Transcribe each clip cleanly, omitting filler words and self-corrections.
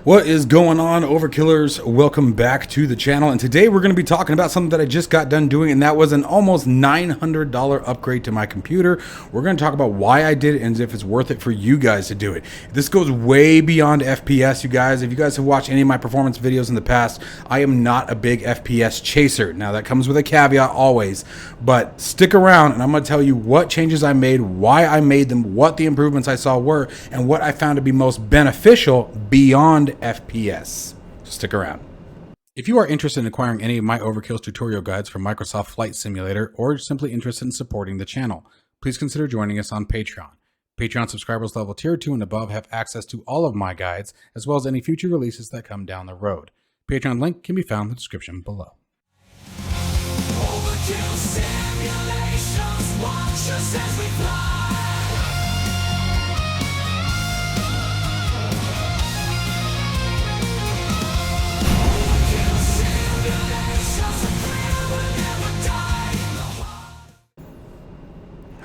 What is going on, Overkillers? Welcome back to the channel, and today we're going to be talking about something that I just got done doing, and that was an almost $900 upgrade to my computer. We're going to talk about why I did it and if it's worth it for you guys to do it. This goes way beyond FPS, you guys. If you guys have watched any of my performance videos in the past, I am not a big FPS chaser. Now, that comes with a caveat always, but stick around and I'm going to tell you what changes I made, why I made them, what the improvements I saw were, and what I found to be most beneficial beyond FPS. So stick around. If you are interested in acquiring any of my Overkills tutorial guides from Microsoft Flight Simulator, or simply interested in supporting the channel, please consider joining us on Patreon. Patreon subscribers level tier 2 and above have access to all of my guides, as well as any future releases that come down the road. Patreon link can be found in the description below. Overkill simulations, watch us as we fly. Overkill simulations, the thrill will never die.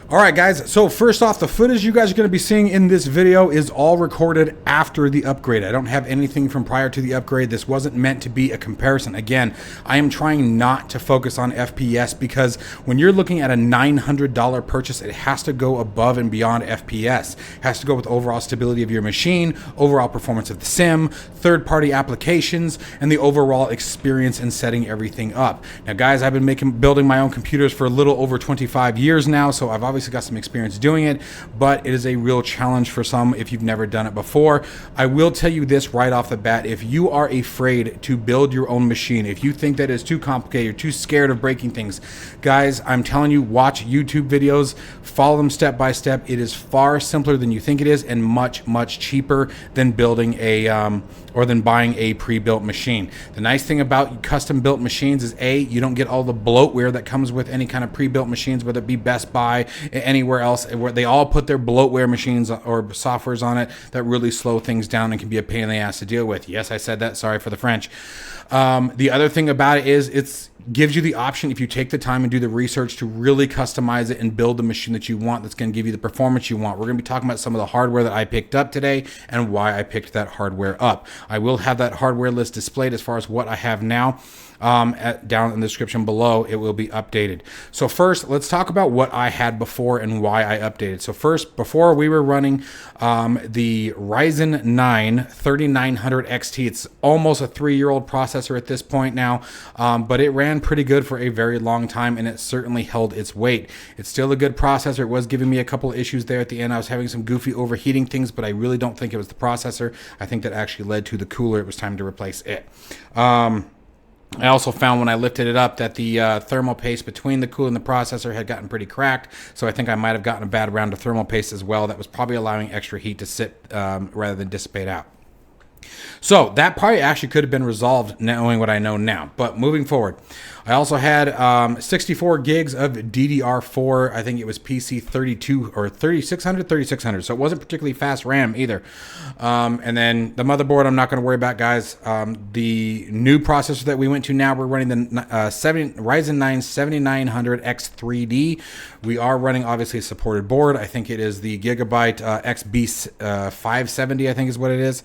All right, guys, so first off, the footage you guys are going to be seeing in this video is all recorded after the upgrade. I don't have anything from prior to the upgrade. This wasn't meant to be a comparison. Again, I am trying not to focus on FPS because when you're looking at a $900 purchase, it has to go above and beyond FPS. It has to go with overall stability of your machine, overall performance of the sim, third-party applications, and the overall experience in setting everything up. Now, guys, I've been building my own computers for a little over 25 years now, so I've obviously got some experience doing it, but it is a real challenge for some if you've never done it before. I will tell you this right off the bat: if you are afraid to build your own machine, if you think that it's too complicated, you're too scared of breaking things, guys, I'm telling you, watch YouTube videos, follow them step by step. It is far simpler than you think it is, and much cheaper than building a or than buying a pre-built machine. The nice thing about custom built machines is you don't get all the bloatware that comes with any kind of pre-built machines, whether it be Best Buy, anywhere else, where they all put their bloatware machines or softwares on it that really slow things down and can be a pain in the ass to deal with. Yes, I said that, sorry for the French. The other thing about it is it gives you the option, if you take the time and do the research, to really customize it and build the machine that you want that's going to give you the performance you want. We're going to be talking about some of the hardware that I picked up today and why I picked that hardware up. I will have that hardware list displayed as far as what I have now. Down in the description below, it will be updated. So first, let's talk about what I had before and why I updated. So first, before we were running the Ryzen 9 3900 XT. It's almost a 3-year-old processor at this point now, but it ran pretty good for a very long time, and it certainly held its weight. It's still a good processor. It was giving me a couple of issues there at the end. I was having some goofy overheating things, but I really don't think it was the processor. I think that actually led to the cooler. It was time to replace it. I also found when I lifted it up that the thermal paste between the cooler and the processor had gotten pretty cracked, so I think I might have gotten a bad round of thermal paste as well. That was probably allowing extra heat to sit rather than dissipate out. So that probably actually could have been resolved knowing what I know now. But moving forward, I also had 64 gigs of DDR4. I think it was PC 32 or 3600. So it wasn't particularly fast RAM either. And then the motherboard, I'm not going to worry about, guys. The new processor that we went to now, we're running the Ryzen 9 7900 X3D. We are running obviously a supported board. I think it is the Gigabyte XB570, I think is what it is.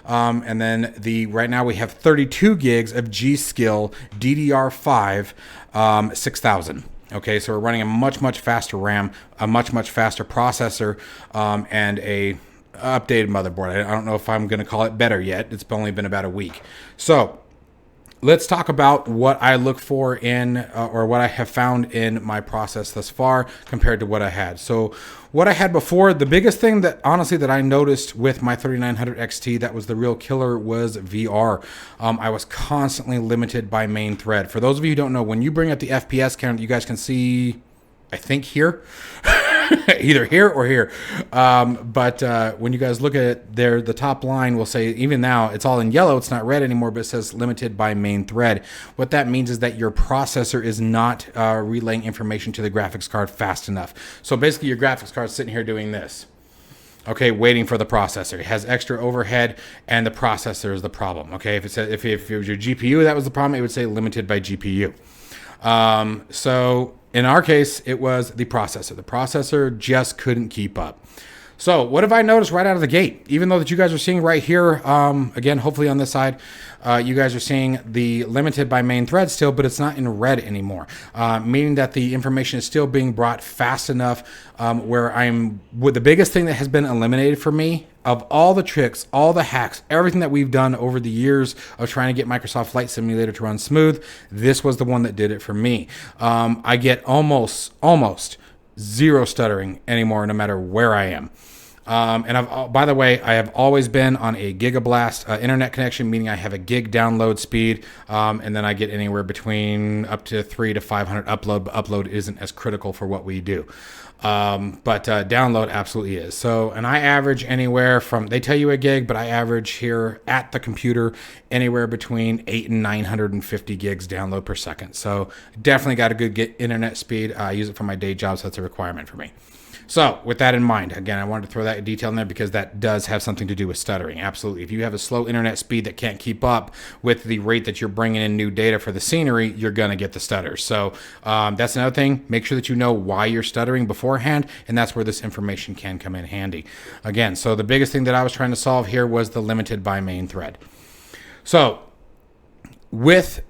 And then right now we have 32 gigs of G.Skill DDR5 6000. Okay, so we're running a much faster RAM, a much faster processor, and a updated motherboard. I don't know if I'm going to call it better yet. It's only been about a week. So let's talk about what I look for in, or what I have found in my process thus far compared to what I had. So what I had before, the biggest thing that honestly that I noticed with my 3900 XT that was the real killer was VR. I was constantly limited by main thread. For those of you who don't know, when you bring up the FPS count, you guys can see, I think here, either here or here. But when you guys look at it there, the top line will say, even now it's all in yellow, it's not red anymore, but it says limited by main thread. What that means is that your processor is not relaying information to the graphics card fast enough. So basically your graphics card's sitting here doing this. Okay, waiting for the processor. It has extra overhead, and the processor is the problem. Okay, if it was your GPU that was the problem, it would say limited by GPU. So in our case, it was the processor. The processor just couldn't keep up. So what have I noticed right out of the gate? Even though that you guys are seeing right here, again, hopefully on this side, you guys are seeing the limited by main thread still, but it's not in red anymore, meaning that the information is still being brought fast enough where the biggest thing that has been eliminated for me of all the tricks, all the hacks, everything that we've done over the years of trying to get Microsoft Flight Simulator to run smooth, this was the one that did it for me. I get almost zero stuttering anymore, no matter where I am. By the way, I have always been on a gigablast internet connection, meaning I have a gig download speed, and then I get anywhere between up to 300 to 500 upload. But upload isn't as critical for what we do, but download absolutely is. So, and I average anywhere from, they tell you a gig, but I average here at the computer anywhere between 800 and 950 gigs download per second. So definitely got a good internet speed. I use it for my day job, so that's a requirement for me. So with that in mind, again, I wanted to throw that detail in there because that does have something to do with stuttering. Absolutely. If you have a slow internet speed that can't keep up with the rate that you're bringing in new data for the scenery, you're going to get the stutters. So that's another thing. Make sure that you know why you're stuttering beforehand, and that's where this information can come in handy. Again, so the biggest thing that I was trying to solve here was the limited by main thread. So with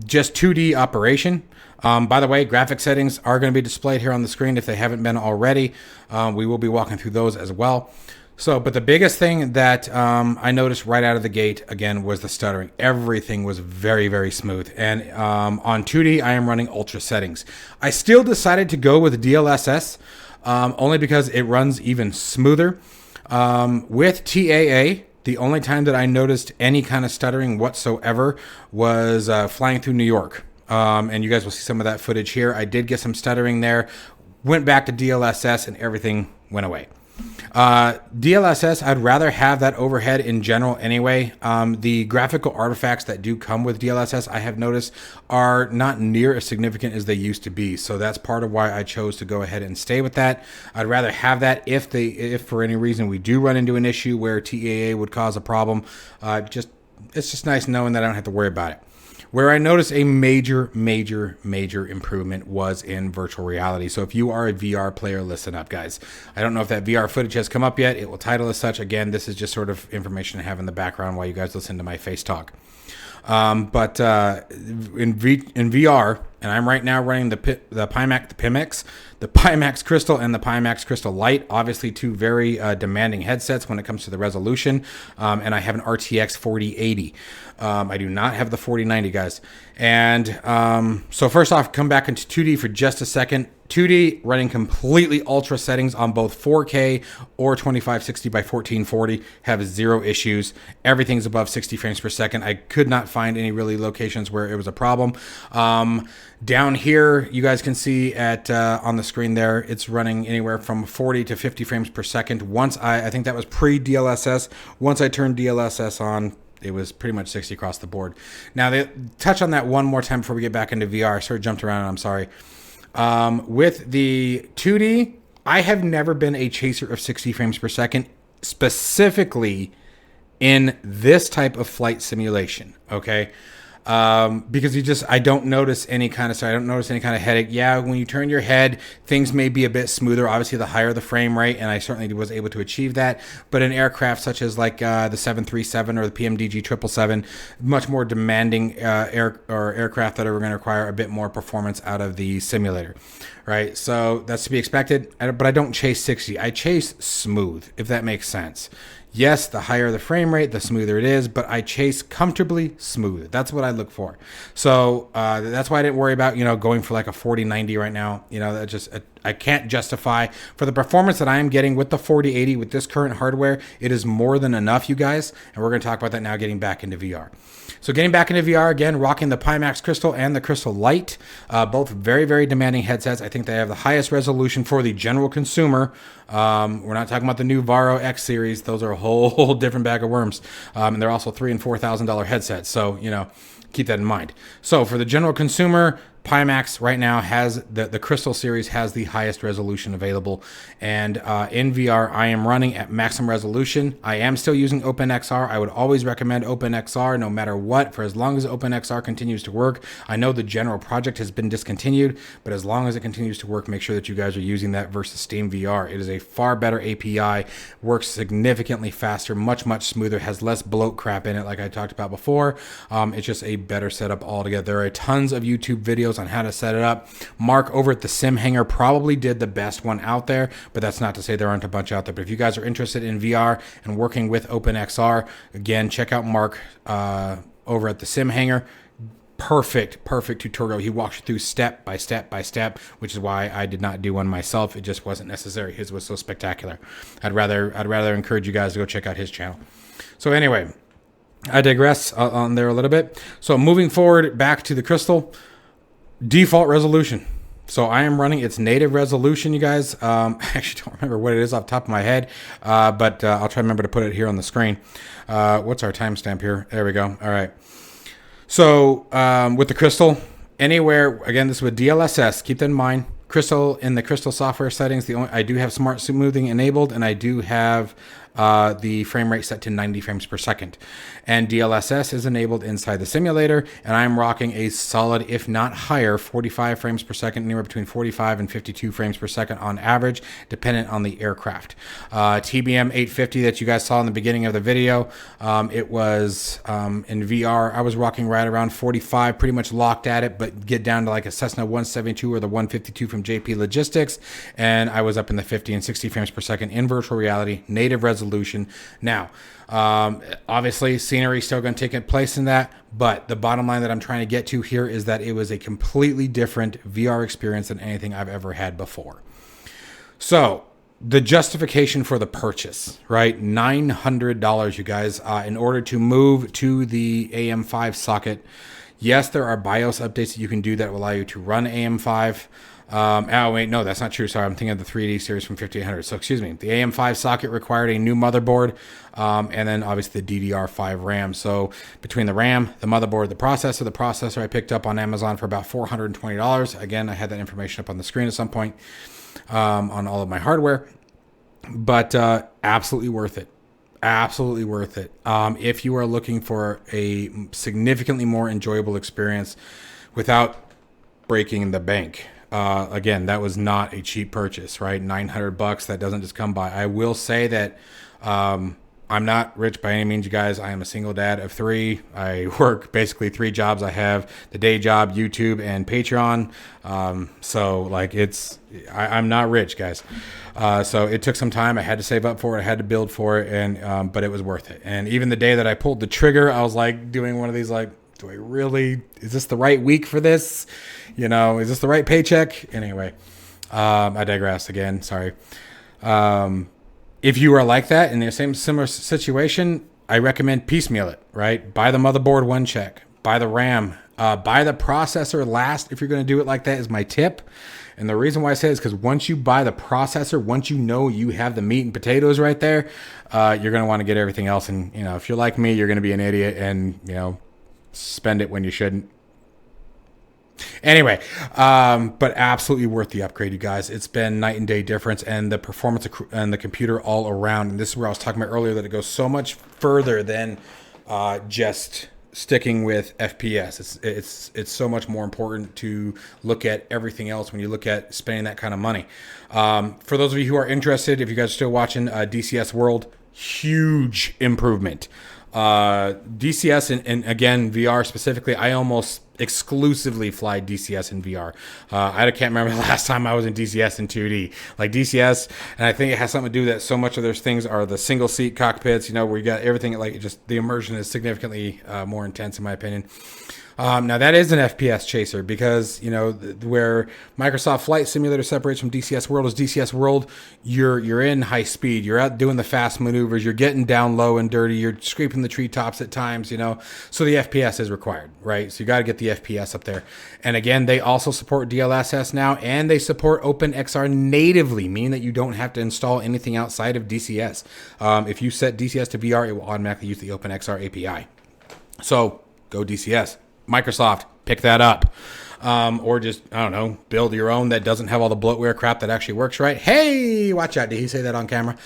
just 2D operation, by the way, graphic settings are going to be displayed here on the screen if they haven't been already. We will be walking through those as well. So, but the biggest thing that I noticed right out of the gate, again, was the stuttering. Everything was very, very smooth. And on 2D, I am running ultra settings. I still decided to go with DLSS only because it runs even smoother. With TAA, the only time that I noticed any kind of stuttering whatsoever was flying through New York. And you guys will see some of that footage here. I did get some stuttering there, went back to DLSS, and everything went away. DLSS, I'd rather have that overhead in general anyway. The graphical artifacts that do come with DLSS, I have noticed, are not near as significant as they used to be. So that's part of why I chose to go ahead and stay with that. I'd rather have that if for any reason we do run into an issue where TAA would cause a problem. It's just nice knowing that I don't have to worry about it. Where I noticed a major improvement was in virtual reality. So if you are a VR player, listen up, guys. I don't know if that VR footage has come up yet. It will title as such. Again, this is just sort of information to have in the background while you guys listen to my face talk. But in VR, and I'm right now running the Pimax, the Pimax Crystal, and the Pimax Crystal Lite. Obviously, two very demanding headsets when it comes to the resolution. And I have an RTX 4080. I do not have the 4090, guys. And so first off, come back into 2D for just a second. 2D running completely ultra settings on both 4K or 2560 by 1440 have zero issues. Everything's above 60 frames per second. I could not find any really locations where it was a problem. Down here, you guys can see at on the screen there, it's running anywhere from 40 to 50 frames per second. Once I think that was pre-DLSS. Once I turned DLSS on, it was pretty much 60 across the board. Now, they touch on that one more time before we get back into VR. I sort of jumped around, I'm sorry. With the 2D, I have never been a chaser of 60 frames per second, specifically in this type of flight simulation, okay? Because I don't notice any kind of headache. Yeah, when you turn your head, things may be a bit smoother. Obviously, the higher the frame rate, and I certainly was able to achieve that. But in aircraft such as like the 737 or the PMDG 777, much more demanding aircraft that are going to require a bit more performance out of the simulator, right? So that's to be expected. But I don't chase 60. I chase smooth, if that makes sense. Yes, the higher the frame rate, the smoother it is, but I chase comfortably smooth. That's what I look for. So that's why I didn't worry about, going for like a 4090 right now. That just, I can't justify for the performance that I am getting with the 4080 with this current hardware. It is more than enough, you guys. And we're going to talk about that now, getting back into VR. So getting back into VR again, rocking the Pimax Crystal and the Crystal Lite, both very, very demanding headsets. I think they have the highest resolution for the general consumer. We're not talking about the new Varo X series. Those are a whole different bag of worms. And they're also $3,000 and $4,000 headsets. So, keep that in mind. So for the general consumer, Pimax right now has the Crystal series has the highest resolution available, and in VR I am running at maximum resolution. I am still using OpenXR. I would always recommend OpenXR no matter what, for as long as OpenXR continues to work. I know the general project has been discontinued, but as long as it continues to work, make sure that you guys are using that versus Steam VR. It is a far better API, works significantly faster, much smoother, has less bloat crap in it like I talked about before. It's just a better setup altogether. There are tons of YouTube videos on how to set it up. Mark over at the Sim Hanger probably did the best one out there, but that's not to say there aren't a bunch out there. But if you guys are interested in VR and working with OpenXR, again, check out Mark over at the Sim Hanger. Perfect tutorial. He walks you through step by step, which is why I did not do one myself. It just wasn't necessary. His was so spectacular. I'd rather encourage you guys to go check out his channel. So anyway, I digress on there a little bit. So moving forward, back to the Crystal. Default resolution. So I am running its native resolution, you guys. I actually don't remember what it is off the top of my head, but I'll try to remember to put it here on the screen. What's our timestamp here? There we go. All right. So with the Crystal, anywhere, again, this is with DLSS. Keep that in mind. Crystal, in the Crystal software settings, I do have smart smoothing enabled, and I do have the frame rate set to 90 frames per second. And DLSS is enabled inside the simulator, and I'm rocking a solid, if not higher, 45 frames per second, anywhere between 45 and 52 frames per second on average, dependent on the aircraft. TBM 850 that you guys saw in the beginning of the video, it was in VR, I was rocking right around 45, pretty much locked at it, but get down to like a Cessna 172 or the 152 from JP Logistics, and I was up in the 50 and 60 frames per second in virtual reality, native resolution. Now, obviously scenery still going to take place in that, but the bottom line that I'm trying to get to here is that it was a completely different VR experience than anything I've ever had before. So the justification for the purchase, right? $900, you guys, in order to move to the AM5 socket. Yes, there are BIOS updates that you can do that will allow you to run AM5. Oh, wait, no, that's not true. Sorry, I'm thinking of the 3D series from 5800. So, excuse me. The AM5 socket required a new motherboard, and then obviously the DDR5 RAM. So, between the RAM, the motherboard, the processor I picked up on Amazon for about $420. Again, I had that information up on the screen at some point on all of my hardware. But absolutely worth it. Absolutely worth it. If you are looking for a significantly more enjoyable experience without breaking the bank. Again, that was not a cheap purchase, right? $900, that doesn't just come by. I will say that I'm not rich by any means, you guys. I am a single dad of 3. I work basically 3 jobs. I have the day job, YouTube, and Patreon. So like I'm not rich, guys. So it took some time. I had to save up for it. I had to build for it, and but it was worth it. And even the day that I pulled the trigger, I was like doing one of these like, do I really, is this the right week for this? You know, is this the right paycheck? Anyway, I digress again. Sorry. If you are like that in the same similar situation, I recommend piecemeal it, right? Buy the motherboard one check, buy the RAM, buy the processor last. If you're going to do it like that is my tip. And the reason why I say it is because once you buy the processor, once you know you have the meat and potatoes right there, you're going to want to get everything else. And, you know, if you're like me, you're going to be an idiot and, you know, spend it when you shouldn't. Anyway, but absolutely worth the upgrade, you guys. It's been night and day difference, and the performance and the computer all around. And this is where I was talking about earlier, that it goes so much further than just sticking with FPS. It's so much more important to look at everything else when you look at spending that kind of money. For those of you who are interested, if you guys are still watching DCS World, huge improvement. DCS and again VR specifically, I almost exclusively fly DCS in VR. I can't remember the last time I was in DCS in 2D. Like DCS, and I think it has something to do that so much of those things are the single seat cockpits, you know, where you got everything, like just the immersion is significantly more intense in my opinion. Now that is an FPS chaser because, you know, where Microsoft Flight Simulator separates from DCS World is DCS World, you're in high speed, you're out doing the fast maneuvers, you're getting down low and dirty, you're scraping the treetops at times, you know, so the FPS is required, right? So you got to get the FPS up there. And again, they also support DLSS now, and they support OpenXR natively, meaning that you don't have to install anything outside of DCS. If you set DCS to VR, it will automatically use the OpenXR API. So go DCS. Microsoft, pick that up. Or just, I don't know, build your own that doesn't have all the bloatware crap that actually works right. Hey, watch out. Did he say that on camera?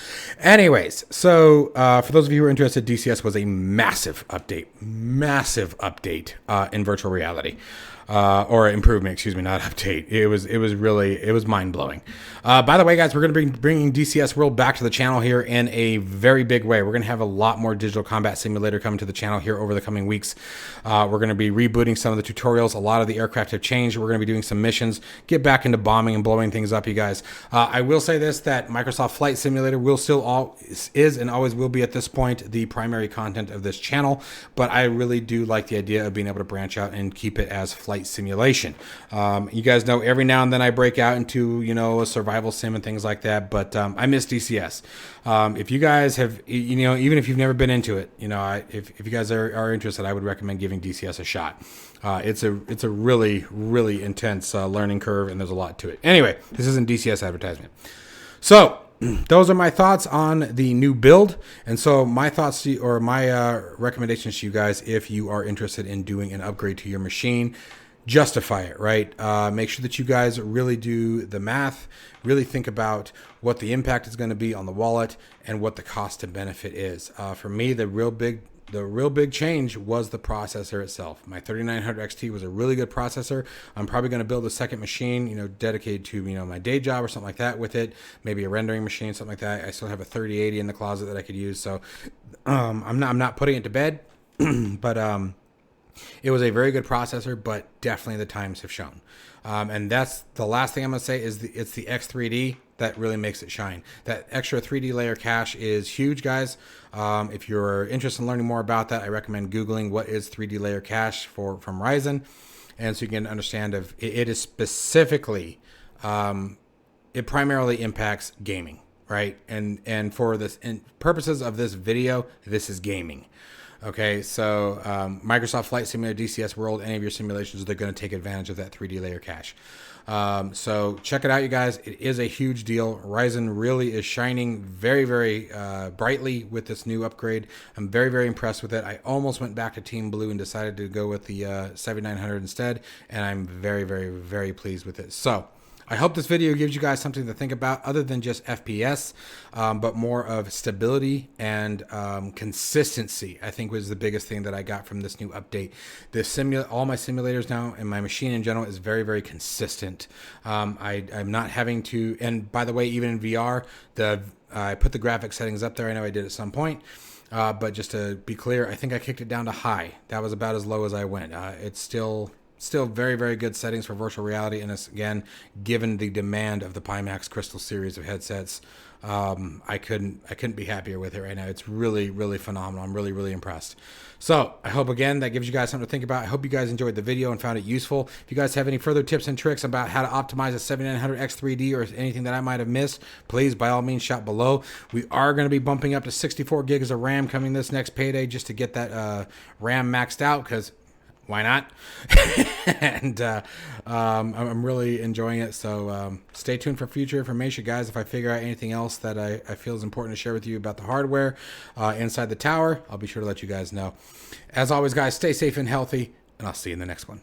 Anyways, so for those of you who are interested, DCS was a massive update in virtual reality. Or improvement, excuse me, not update. It was mind blowing. By the way, guys, we're going to be bringing DCS World back to the channel here in a very big way. We're going to have a lot more digital combat simulator coming to the channel here over the coming weeks. We're going to be rebooting some of the tutorials. A lot of the aircraft have changed. We're going to be doing some missions, get back into bombing and blowing things up, you guys. I will say this, that Microsoft Flight Simulator will still is and always will be at this point the primary content of this channel, but I really do like the idea of being able to branch out and keep it as flight simulation. You guys know every now and then I break out into, you know, a survival sim and things like that, but I miss DCS. If you guys have, you know, even if you've never been into it, you know, if you guys are interested, I would recommend giving DCS a shot. It's a really intense learning curve, and there's a lot to it. Anyway, this isn't DCS advertisement. So those are my thoughts on the new build. And so my thoughts to, or my recommendations to you guys, if you are interested in doing an upgrade to your machine, justify it, right? Make sure that you guys really do the math, really think about what the impact is going to be on the wallet and what the cost to benefit is. For me, the real big change was the processor itself. My 3900 XT was a really good processor. I'm probably going to build a second machine, you know, dedicated to, you know, my day job or something like that with it. Maybe a rendering machine, something like that. I still have a 3080 in the closet that I could use. So I'm not putting it to bed, but it was a very good processor, but definitely the times have shown. And that's the last thing I'm going to say is it's the X3D that really makes it shine. That extra 3D layer cache is huge, guys. If you're interested in learning more about that, I recommend Googling what is 3D layer cache from Ryzen. And so you can understand it is specifically, it primarily impacts gaming, right? And for this, in purposes of this video, this is gaming. Okay, so Microsoft Flight Simulator, DCS World, any of your simulations, they're going to take advantage of that 3D layer cache. So check it out, you guys. It is a huge deal. Ryzen really is shining very, very brightly with this new upgrade. I'm very, very impressed with it. I almost went back to Team Blue and decided to go with the 7900 instead, and I'm very, very, very pleased with it. So I hope this video gives you guys something to think about other than just FPS, but more of stability and consistency, I think was the biggest thing that I got from this new update. All my simulators now and my machine in general is very, very consistent. I'm not having to, and by the way, even in VR, I put the graphic settings up there. I know I did at some point. But just to be clear, I think I kicked it down to high. That was about as low as I went. It's still very, very good settings for virtual reality, and it's, again, given the demand of the Pimax Crystal series of headsets, I couldn't be happier with it right now. It's really, really phenomenal. I'm really, really impressed. So I hope, again, that gives you guys something to think about. I hope you guys enjoyed the video and found it useful. If you guys have any further tips and tricks about how to optimize a 7900X3D or anything that I might have missed, please, by all means, shout below. We are going to be bumping up to 64 gigs of RAM coming this next payday just to get that RAM maxed out, because why not? And I'm really enjoying it. So stay tuned for future information, guys. If I figure out anything else that I feel is important to share with you about the hardware inside the tower, I'll be sure to let you guys know. As always, guys, stay safe and healthy, and I'll see you in the next one.